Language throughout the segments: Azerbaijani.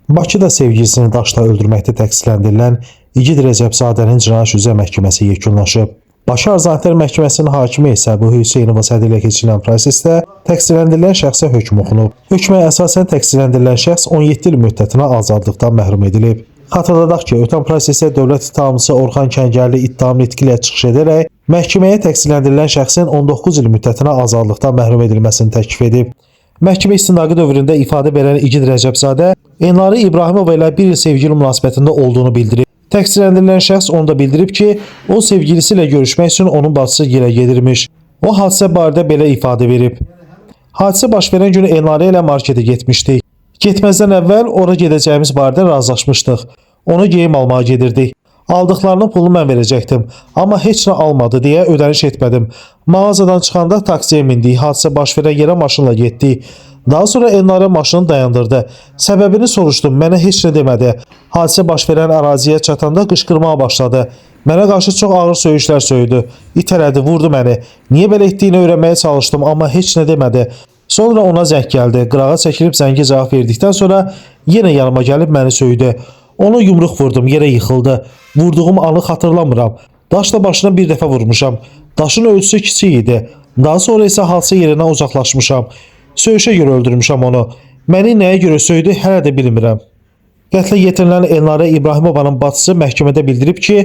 Bakıda sevgilisini daşla öldürməkdə təqsirləndirilən İgid Rəcəbzadənin cinayət üzrə məhkəməsi yekunlaşıb. Bakı Arzantər Məhkəməsinin hakimi Səbuhi Hüseynova sədrliyi ilə keçirilən prosesdə təqsirləndirilən şəxsə hökm oxunub. Hökmə əsasən təqsirləndirilən şəxs 17 il müddətinə azadlıqdan məhrum edilib. Xatırladaq ki, ötən prosesdə dövlət ittihamçısı Orxan Kəngərli ittiham nitqi ilə çıxış edərək məhkəməyə təqsirləndirilən şəxsin 19 il müddətinə azadlıqdan məhrum edilməsini təklif edib. Məhkəmə istinaqı dövründə ifadə verən İgid Rəcəbzadə Elnarə İbrahimova ilə bir il sevgili münasibətində olduğunu bildirib. Təqsirləndirilən şəxs onu da bildirib ki, o sevgilisi ilə görüşmək üçün onun bacısı gilə gedirmiş. O hadisə barədə belə ifadə verib. Hadisə baş verən gün Elnarə ilə marketə getmişdik. Getməzdən əvvəl ora gedəcəyimiz barədə razılaşmışdıq. Ona geyim almağa gedirdik. Aldıqlarının pulunu mən verəcəkdim, amma heç nə almadı deyə ödəniş etmədim. Mağazadan çıxanda taksiyə mindik, hadisə baş verən yerə maşınla getdik. Daha sonra Elnarə maşını dayandırdı. Səbəbini soruşdum, mənə heç nə demədi. Hadisə baş verən əraziyə çatanda qışqırmağa başladı. Mənə qarşı çox ağır söyüşlər söydü. İtələdi, vurdu məni. Niyə belə etdiyini öyrənməyə çalışdım, amma heç nə demədi. Sonra ona zəng gəldi. Qırağa çəkilib zəngə cavab verdikdən sonra yenə yanıma gəlib məni söydü. Ona yumruq vurdum, yerə yıxıldı. Vurduğum anı xatırlamıram. Daşla başına bir dəfə vurmuşam. Daşın ölçüsü kiçik idi. Daha sonra isə hadisə yerindən uzaqlaşmışam. Söyüşə görə öldürmüşəm onu. Məni nəyə görə söydü, hələ də bilmirəm. Qətlə yetirilən Elnarə İbrahimovanın bacısı məhkəmədə bildirib ki,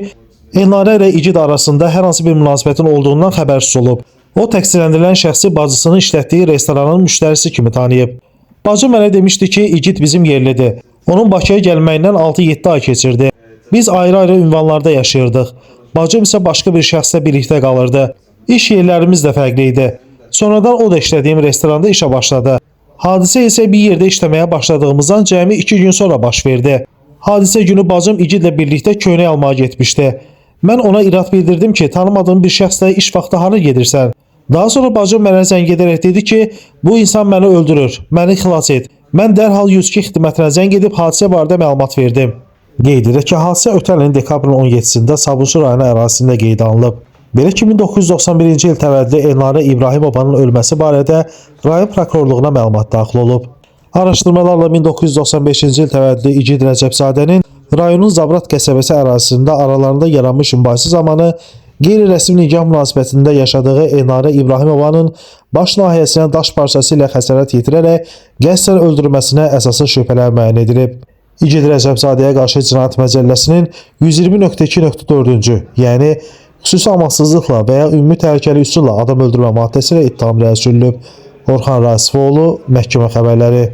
Elnarə ilə İgid arasında hər hansı bir münasibətin olduğundan xəbərsiz olub. O, təqsirləndirilən şəxsi bacısının işlətdiyi restoranın müştərisi kimi tanıyıb. Bacı mənə demişdi ki, İgid bizim yerlidir. Onun Bakıya gəlməyindən 6-7 ay keçirdi. Biz ayrı-ayrı ünvanlarda yaşayırdıq. Bacım isə başqa bir şəxslə birlikdə qalırdı. İş yerlərimiz də fərqli idi. Sonradan o da işlədiyim restoranda işə başladı. Hadisə isə bir yerdə işləməyə başladığımızdan cəmi 2 gün sonra baş verdi. Hadisə günü bacım İgidlə birlikdə köynək almağa getmişdi. Mən ona irad bildirdim ki, tanımadığım bir şəxslə iş vaxtı hara gedirsən? Daha sonra bacım mənə zəng edərək dedi ki, bu insan məni öldürür, məni xilas et. Mən dərhal 102 xidmətinə zəng edib hadisə barədə məlumat verdim. Qeyd edək ki, hadisə ötən ilin dekabrın 17-sində Sabunçu rayonu ərazisində qeydə alınıb. Belə ki, 1991-ci il təvəllüdlü Elnarə İbrahimovanın ölməsi barədə rayon prokurorluğuna məlumat daxil olub. Araşdırmalarla 1995-ci il təvəllüdlü İgid Rəcəbzadənin rayonun Zabrat qəsəbəsi ərazisində aralarında yaranmış mübahisə zamanı qeyri-rəsmi nikah münasibətində yaşadığı Elnarə İbrahimovanın baş nahiyəsinə daş parçası ilə xəsarət yetirərək qəsdən öldürməsinə əsaslı şübhələr müəyyən edilib. İgid Rəcəbzadəyə qarşı Cinayət Məcəlləsinin 120.2.4-cü, yəni xüsusi amansızlıqla və ya ümumi təhlükəli üsulla adam öldürmə maddəsi ilə ittiham irəli sürülüb. Orxan Rasifoğlu, Məhkəmə xəbərləri.